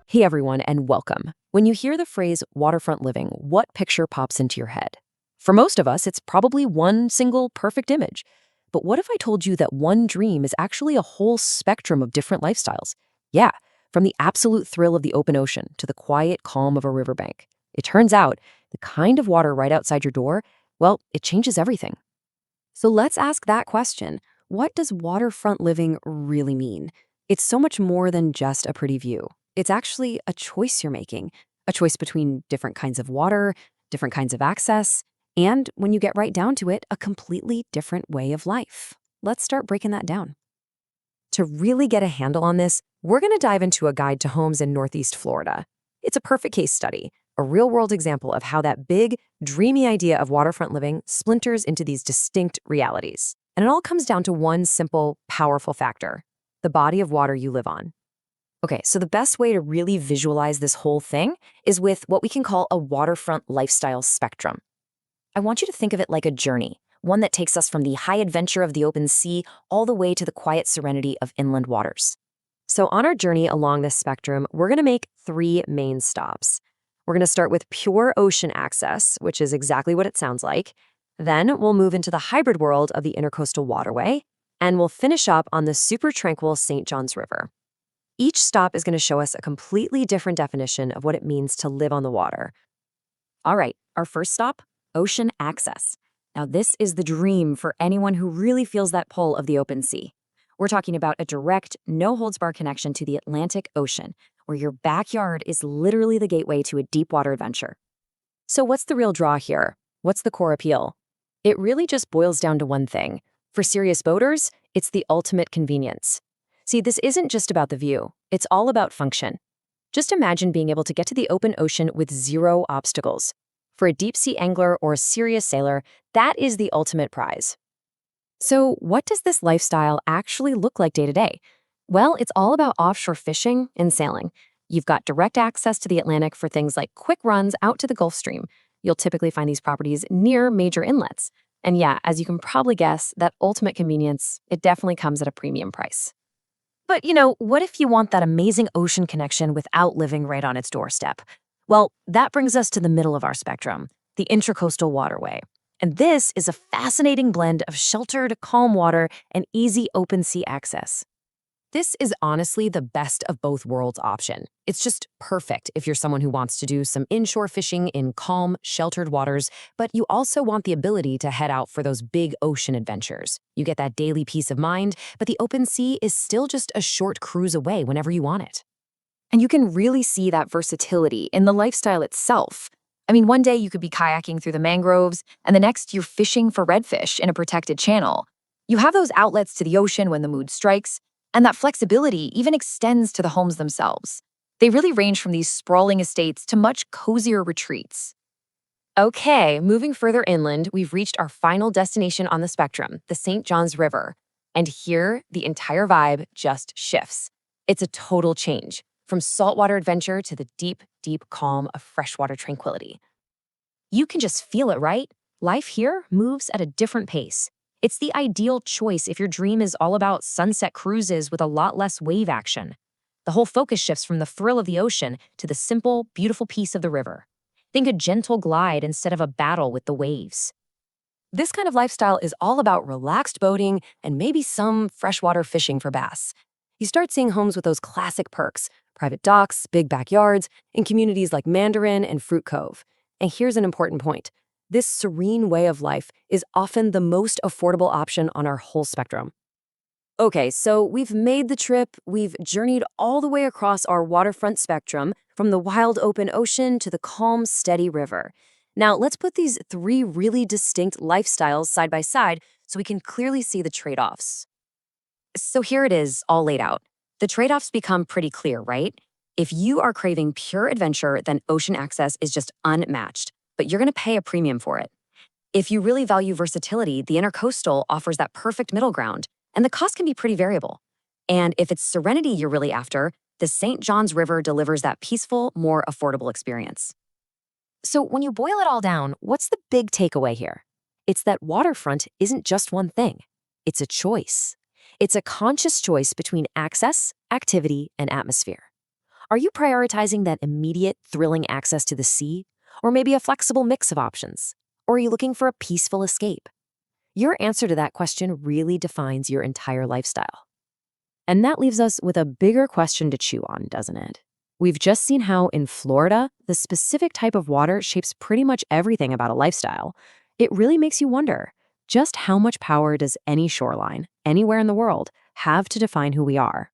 Hey everyone, and welcome. When you hear the phrase waterfront living, what picture pops into your head? For most of us, it's probably one single perfect image. But what if I told you that one dream is actually a whole spectrum of different lifestyles? Yeah, from the absolute thrill of the open ocean to the quiet calm of a riverbank. It turns out the kind of water right outside your door, well, it changes everything. So let's ask that question. What does waterfront living really mean? It's so much more than just a pretty view. It's actually a choice you're making, a choice between different kinds of water, different kinds of access, and when you get right down to it, a completely different way of life. Let's start breaking that down. To really get a handle on this, we're going to dive into a guide to homes in Northeast Florida. It's a perfect case study, a real-world example of how that big, dreamy idea of waterfront living splinters into these distinct realities. And it all comes down to one simple, powerful factor: the body of water you live on. Okay, so the best way to really visualize this whole thing is with what we can call a waterfront lifestyle spectrum. I want you to think of it like a journey, one that takes us from the high adventure of the open sea all the way to the quiet serenity of inland waters. So on our journey along this spectrum, we're going to make three main stops. We're going to start with pure ocean access, which is exactly what it sounds like. Then we'll move into the hybrid world of the Intracoastal Waterway, and we'll finish up on the super tranquil St. Johns River. Each stop is going to show us a completely different definition of what it means to live on the water. All right, our first stop, ocean access. Now, this is the dream for anyone who really feels that pull of the open sea. We're talking about a direct, no-holds-barred connection to the Atlantic Ocean, where your backyard is literally the gateway to a deep water adventure. So what's the real draw here? What's the core appeal? It really just boils down to one thing. For serious boaters, it's the ultimate convenience. See, this isn't just about the view. It's all about function. Just imagine being able to get to the open ocean with zero obstacles. For a deep-sea angler or a serious sailor, that is the ultimate prize. So what does this lifestyle actually look like day to day? Well, it's all about offshore fishing and sailing. You've got direct access to the Atlantic for things like quick runs out to the Gulf Stream. You'll typically find these properties near major inlets. And yeah, as you can probably guess, that ultimate convenience, it definitely comes at a premium price. But, what if you want that amazing ocean connection without living right on its doorstep? Well, that brings us to the middle of our spectrum, the Intracoastal Waterway. And this is a fascinating blend of sheltered, calm water and easy open sea access. This is honestly the best of both worlds option. It's just perfect if you're someone who wants to do some inshore fishing in calm, sheltered waters, but you also want the ability to head out for those big ocean adventures. You get that daily peace of mind, but the open sea is still just a short cruise away whenever you want it. And you can really see that versatility in the lifestyle itself. I mean, one day you could be kayaking through the mangroves, and the next you're fishing for redfish in a protected channel. You have those outlets to the ocean when the mood strikes, and that flexibility even extends to the homes themselves. They really range from these sprawling estates to much cozier retreats. Okay, moving further inland, we've reached our final destination on the spectrum, the St. Johns River. And here, the entire vibe just shifts. It's a total change, from saltwater adventure to the deep, deep calm of freshwater tranquility. You can just feel it, right? Life here moves at a different pace. It's the ideal choice if your dream is all about sunset cruises with a lot less wave action. The whole focus shifts from the thrill of the ocean to the simple, beautiful peace of the river. Think a gentle glide instead of a battle with the waves. This kind of lifestyle is all about relaxed boating and maybe some freshwater fishing for bass. You start seeing homes with those classic perks: private docks, big backyards, in communities like Mandarin and Fruit Cove. And here's an important point. This serene way of life is often the most affordable option on our whole spectrum. Okay, so we've made the trip, we've journeyed all the way across our waterfront spectrum, from the wild open ocean to the calm, steady river. Now, let's put these three really distinct lifestyles side by side so we can clearly see the trade-offs. So here it is, all laid out. The trade-offs become pretty clear, right? If you are craving pure adventure, then ocean access is just unmatched, but you're going to pay a premium for it. If you really value versatility, the Intercoastal offers that perfect middle ground, and the cost can be pretty variable. And if it's serenity you're really after, the St. Johns River delivers that peaceful, more affordable experience. So when you boil it all down, what's the big takeaway here? It's that waterfront isn't just one thing. It's a choice. It's a conscious choice between access, activity, and atmosphere. Are you prioritizing that immediate, thrilling access to the sea? Or maybe a flexible mix of options? Or are you looking for a peaceful escape? Your answer to that question really defines your entire lifestyle. And that leaves us with a bigger question to chew on, doesn't it? We've just seen how in Florida, the specific type of water shapes pretty much everything about a lifestyle. It really makes you wonder, just how much power does any shoreline, anywhere in the world, have to define who we are?